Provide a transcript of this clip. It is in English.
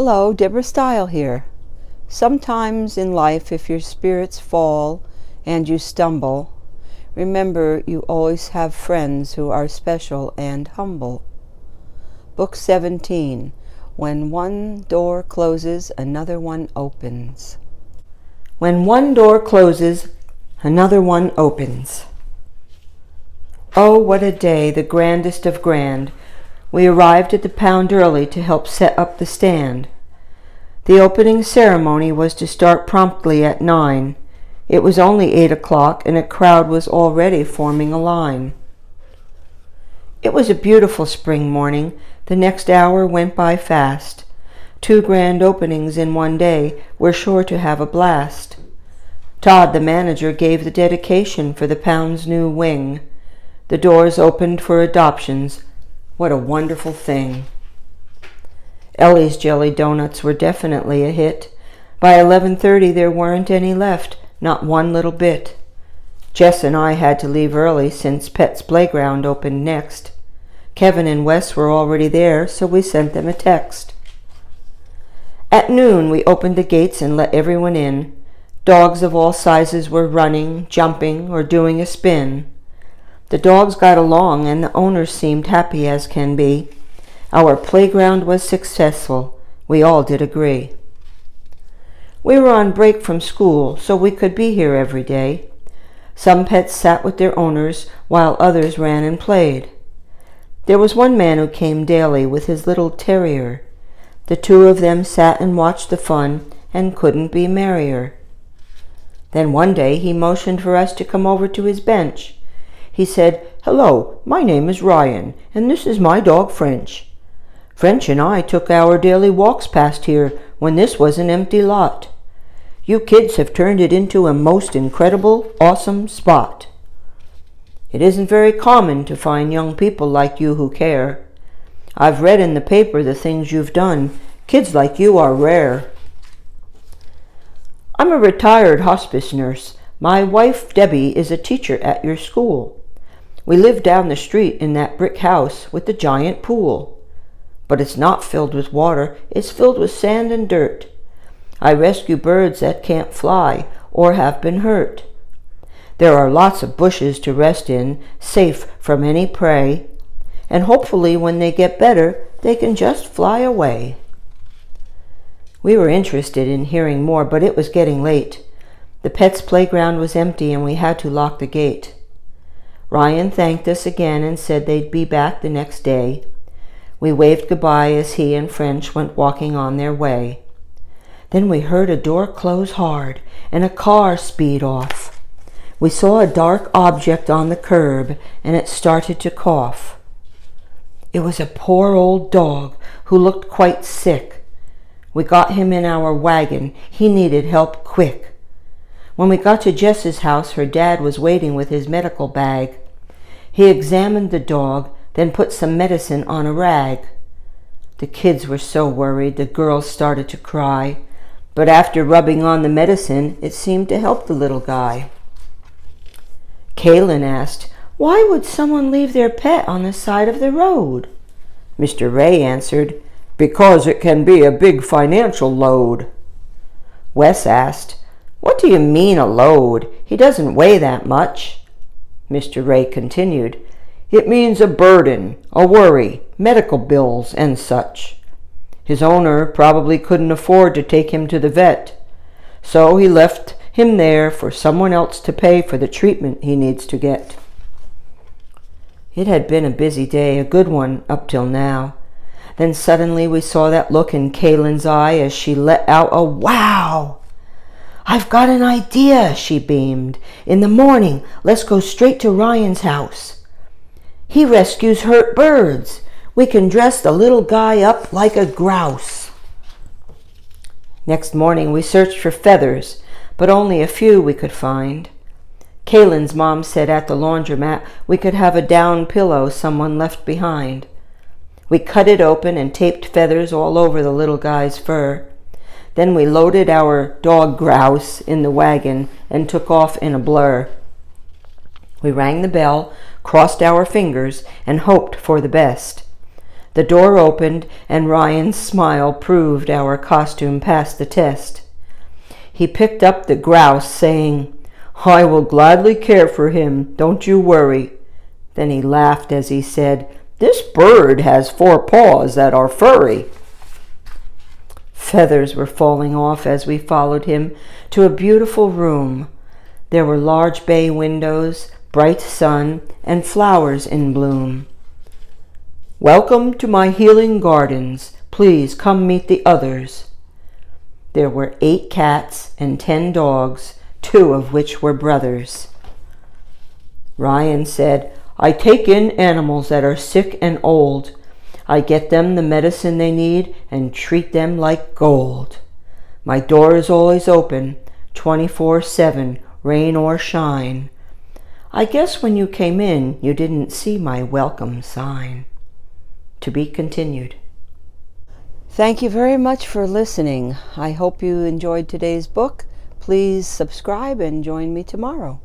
Hello, Deborah Style here. Sometimes in life, if your spirits fall and you stumble, remember you always have friends who are special and humble. Book 17. When one door closes, another one opens. When one door closes, another one opens. Oh, what a day, the grandest of grand. We arrived at the pound early to help set up the stand. The opening ceremony was to start promptly at 9. It was only 8 o'clock, and a crowd was already forming a line. It was a beautiful spring morning. The next hour went by fast. 2 grand openings in one day. We're sure to have a blast. Todd, the manager, gave the dedication for the pound's new wing. The doors opened for adoptions. What a wonderful thing. Ellie's Jelly Donuts were definitely a hit. By 11:30 there weren't any left, not one little bit. Jess and I had to leave early since Pet's Playground opened next. Kevin and Wes were already there, so we sent them a text. At noon we opened the gates and let everyone in. Dogs of all sizes were running, jumping, or doing a spin. The dogs got along, and the owners seemed happy as can be. Our playground was successful. We all did agree. We were on break from school, so we could be here every day. Some pets sat with their owners, while others ran and played. There was one man who came daily with his little terrier. The 2 of them sat and watched the fun, and couldn't be merrier. Then one day he motioned for us to come over to his bench. He said, "Hello, my name is Ryan, and this is my dog French. French and I took our daily walks past here when this was an empty lot. You kids have turned it into a most incredible, awesome spot. It isn't very common to find young people like you who care. I've read in the paper the things you've done. Kids like you are rare. I'm a retired hospice nurse. My wife, Debbie, is a teacher at your school. We live down the street in that brick house with the giant pool. But it's not filled with water, it's filled with sand and dirt. I rescue birds that can't fly or have been hurt. There are lots of bushes to rest in, safe from any prey, and hopefully when they get better, they can just fly away." We were interested in hearing more, but it was getting late. The Pets' Playground was empty, and we had to lock the gate. Ryan thanked us again and said they'd be back the next day. We waved goodbye as he and French went walking on their way. Then we heard a door close hard and a car speed off. We saw a dark object on the curb, and it started to cough. It was a poor old dog who looked quite sick. We got him in our wagon. He needed help quick. When we got to Jess's house, her dad was waiting with his medical bag. He examined the dog, then put some medicine on a rag. The kids were so worried, the girls started to cry. But after rubbing on the medicine, it seemed to help the little guy. Kaylin asked, "Why would someone leave their pet on the side of the road?" Mr. Ray answered, "Because it can be a big financial load." Wes asked, "What do you mean a load? He doesn't weigh that much." Mr. Ray continued, "It means a burden, a worry, medical bills, and such. His owner probably couldn't afford to take him to the vet, so he left him there for someone else to pay for the treatment he needs to get." It had been a busy day, a good one up till now. Then suddenly we saw that look in Kaylin's eye as she let out a "Wow!" "I've got an idea," she beamed. "In the morning, let's go straight to Ryan's house. He rescues hurt birds. We can dress the little guy up like a grouse." Next morning, we searched for feathers, but only a few we could find. Kaylin's mom said at the laundromat we could have a down pillow someone left behind. We cut it open and taped feathers all over the little guy's fur. Then we loaded our dog Grouse in the wagon and took off in a blur. We rang the bell, crossed our fingers, and hoped for the best. The door opened, and Ryan's smile proved our costume passed the test. He picked up the grouse, saying, "I will gladly care for him, don't you worry." Then he laughed as he said, "This bird has 4 paws that are furry." Feathers were falling off as we followed him to a beautiful room. There were large bay windows, bright sun, and flowers in bloom. "Welcome to my healing gardens. Please come meet the others." There were 8 cats and 10 dogs, 2 of which were brothers. Ryan said, "I take in animals that are sick and old. I get them the medicine they need and treat them like gold. My door is always open, 24/7, rain or shine. I guess when you came in, you didn't see my welcome sign." To be continued. Thank you very much for listening. I hope you enjoyed today's book. Please subscribe and join me tomorrow.